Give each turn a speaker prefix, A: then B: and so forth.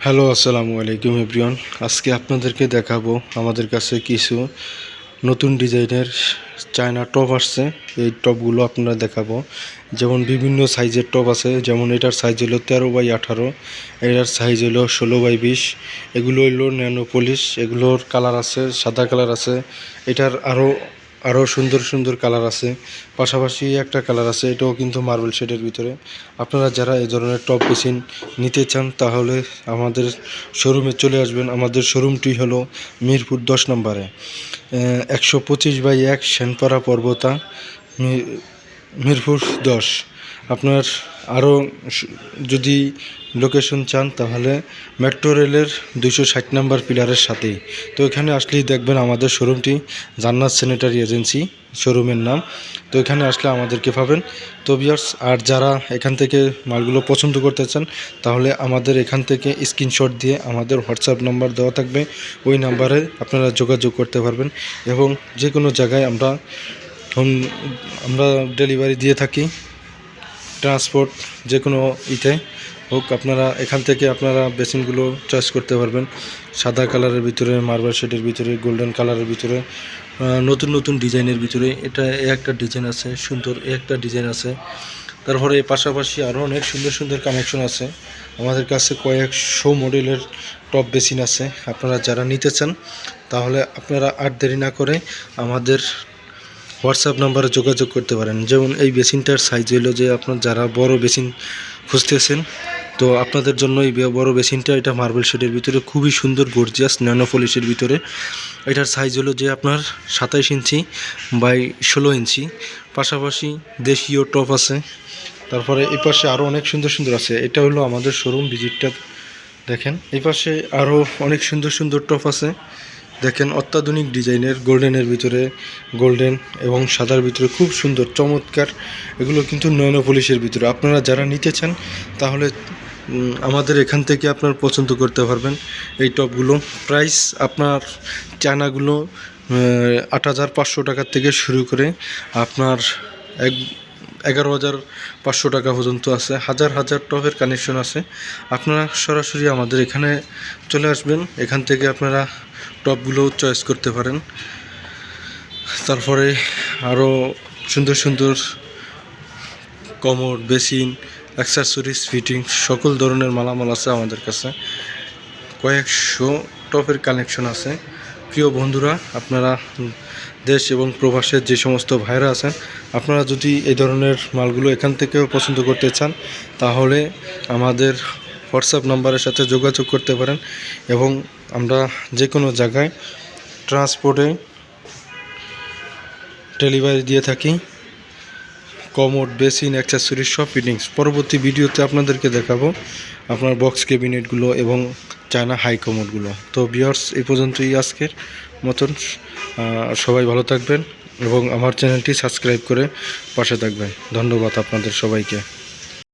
A: Hello, আসসালামু আলাইকুম everyone. আজকে আপনাদেরকে দেখাবো আমাদের কাছে কিছু নতুন ডিজাইনের চায়না টপ আসছে। এই টপগুলো আপনারা দেখাবো। যেমন বিভিন্ন সাইজের টপ আছে, যেমন এটার সাইজ হলো 13x18, এটার সাইজ হলো 16x20। এগুলো হলো ন্যানো পলিশ। এগুলোর কালার আছে, সাদা কালার আছে, এটার আরও সুন্দর সুন্দর কালার আছে। পাশাপাশি একটা কালার আছে, এটাও কিন্তু মার্বেল শেডের ভিতরে। আপনারা যারা এই ধরনের টপ বেসিন নিতে চান তাহলে আমাদের শোরুমে চলে আসবেন। আমাদের শোরুমটি হলো মিরপুর 10 নম্বরে, 125/1 সেনপাড়া পর্বতা, মিরপুর 10। আপনার আরও যদি লোকেশন চান তাহলে মেট্রো রেলের 260 নম্বর পিলারের সাথেই। তো এখানে আসলেই দেখবেন আমাদের শোরুমটি জান্নাত স্যানিটারি এজেন্সি শোরুমের নাম। তো এখানে আসলে আমাদেরকে পাবেন। তো ভিউয়ার্স, আর যারা এখান থেকে মালগুলো পছন্দ করতে চান তাহলে আমাদের এখান থেকে স্ক্রিনশট দিয়ে আমাদের হোয়াটসঅ্যাপ নাম্বার দেওয়া থাকবে, ওই নাম্বারে আপনারা যোগাযোগ করতে পারবেন। এবং যে কোনো জায়গায় আমরা ডেলিভারি দিয়ে থাকি, ট্রান্সপোর্ট যে কোনো হোক। আপনারা এখান থেকে আপনারা বেসিনগুলো চয়েস করতে পারবেন। সাদা কালারের ভিতরে, মার্বেল শেডের ভিতরে, গোল্ডেন কালারের ভিতরে, নতুন নতুন ডিজাইনের ভিতরে। এটা একটা ডিজাইন আছে সুন্দর, একটা ডিজাইন আছে। তারপরে পাশাপাশি আরও অনেক সুন্দর সুন্দর কানেকশন আছে। আমাদের কাছে কয়েকশো মডেলের টপ বেসিন আছে। আপনারা যারা নিতে চান তাহলে আপনারা আর দেরি না করে আমাদের হোয়াটসঅ্যাপ নাম্বারে যোগাযোগ করতে পারেন। যেমন এই বেসিনটার সাইজ হলো যে আপনার যারা বড় বেসিন খুঁজতেছেন, তো আপনাদের জন্য এই বড় বেসিনটা, এটা মার্বেল শেডের ভিতরে খুবই সুন্দর গর্জিয়াস ন্যানো পলিশের ভিতরে। এটার সাইজ হলো যে আপনার 27 ইঞ্চি বাই 16 ইঞ্চি। পাশাপাশি দেশীয় টপ আছে। তারপরে এই পাশে আরও অনেক সুন্দর সুন্দর আছে। এটা হলো আমাদের শোরুম ভিজিটটা দেখেন। এই পাশে আরও অনেক সুন্দর সুন্দর টপ আছে দেখেন, অত্যাধুনিক ডিজাইনের, গোল্ডেনের ভিতরে, গোল্ডেন এবং সাদার ভিতরে খুব সুন্দর চমৎকার। এগুলো কিন্তু ন্যানো পলিশের ভিতরে। আপনারা যারা নিতে চান তাহলে আমাদের এখান থেকে আপনার পছন্দ করতে পারবেন এই টপগুলো। প্রাইস আপনার চায়নাগুলো 8,500 টাকার থেকে শুরু করে আপনার 11,500 টাকা পর্যন্ত আছে। হাজার হাজার টপের কানেকশন আছে। আপনারা সরাসরি আমাদের এখানে চলে আসবেন, এখান থেকে আপনারা টপগুলো চয়েস করতে পারেন। তারপরে আরও সুন্দর সুন্দর কমোড, বেসিন, অ্যাক্সেসরিজ, ফিটিং সকল ধরনের মালামাল আছে আমাদের কাছে। কয়েকশো টপের কানেকশন আছে। প্রিয় বন্ধুরা, আপনারা দেশ এবং প্রবাসের যে সমস্ত ভাইরা আছেন, আপনারা যদি এই ধরনের মালগুলো এখান থেকেও পছন্দ করতে চান তাহলে আমাদের হোয়াটসঅ্যাপ নাম্বারের সাথে যোগাযোগ করতে পারেন। এবং আমরা যে কোনো জায়গায় ট্রান্সপোর্টে ডেলিভারি দিয়ে থাকি। কমোড, বেসিন, অ্যাক্সেসরিজ সব ফিটিংস। পরবর্তী ভিডিওতে আপনাদেরকে দেখাবো আপনার বক্স ক্যাবিনেটগুলো এবং চায়না হাই কমোডগুলো। তো ভিউয়ার্স, এই পর্যন্তই আজকের মতন। সবাই ভালো থাকবেন এবং আমার চ্যানেলটি সাবস্ক্রাইব করে পাশে থাকবেন। ধন্যবাদ আপনাদের সবাইকে।